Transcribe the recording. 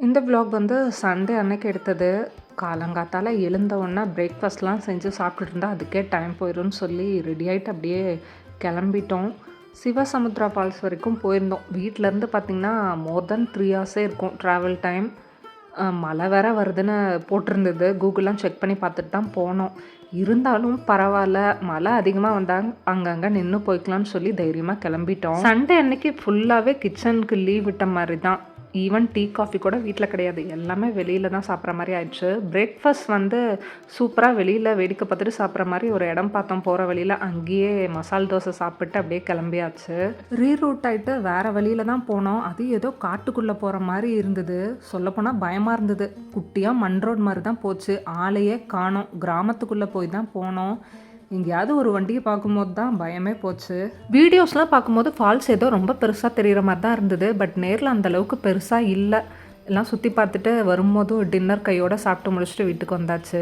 இந்த vlog வந்து Sunday அன்னைக்கு எடுத்தது. காலங்காத்தால எழுந்த உடனே பிரேக்ஃபாஸ்ட்லாம் செஞ்சு சாப்பிட்டுட்டு இருந்தா அதுக்கே டைம் போயிரும்னு சொல்லி ரெடி ஆகிட்டு அப்படியே கிளம்பிட்டோம். சிவசமுத்ரா ஃபால்ஸ் வரைக்கும் போயிருந்தோம். வீட்டிலேருந்து பார்த்திங்கன்னா மோர் தென் 3 ஹவர்ஸே இருக்கும் ட்ராவல் டைம். மழை வேற வருதுன்னு போட்டிருந்தது. கூகுள்லாம் செக் பண்ணி பார்த்துட்டு தான் போனோம். இருந்தாலும் பரவாயில்ல, மழை அதிகமாக வந்தாங்க அங்கங்கே நின்று போய்க்கலான்னு சொல்லி தைரியமாக கிளம்பிட்டோம். சண்டே அன்னைக்கு ஃபுல்லாகவே கிச்சனுக்கு லீவ் விட்ட மாதிரி தான். ஈவன் டீ காஃபி கூட வீட்டில் கிடையாது, எல்லாமே வெளியில் தான் சாப்பிட்ற மாதிரி ஆயிடுச்சு. பிரேக்ஃபாஸ்ட் வந்து சூப்பராக வெளியில் வேடிக்கை பார்த்துட்டு சாப்பிட்ற மாதிரி ஒரு இடம் பார்த்தோம் போகிற வழியில். அங்கேயே மசால் தோசை சாப்பிட்டு அப்படியே கிளம்பியாச்சு. ரீரூட் ஆகிட்டு வேறு வழியில் தான் போனோம். அது ஏதோ காட்டுக்குள்ளே போகிற மாதிரி இருந்தது. சொல்லப்போனால் பயமாக இருந்தது. குட்டியாக மண் ரோட் மாதிரி தான் போச்சு. ஆளையே காணோம். கிராமத்துக்குள்ளே போய் தான் போனோம். எங்கேயாவது ஒரு வண்டியை பார்க்கும்போது தான் பயமே போச்சு. வீடியோஸ்லாம் பார்க்கும்போது ஃபால்ஸ் ஏதோ ரொம்ப பெருசாக தெரிகிற மாதிரி தான் இருந்தது. பட் நேரில் அந்தளவுக்கு பெருசாக இல்லை. எல்லாம் சுற்றி பார்த்துட்டு வரும்போதும் டின்னர் கையோடு சாப்பிட்டு முடிச்சுட்டு வீட்டுக்கு வந்தாச்சு.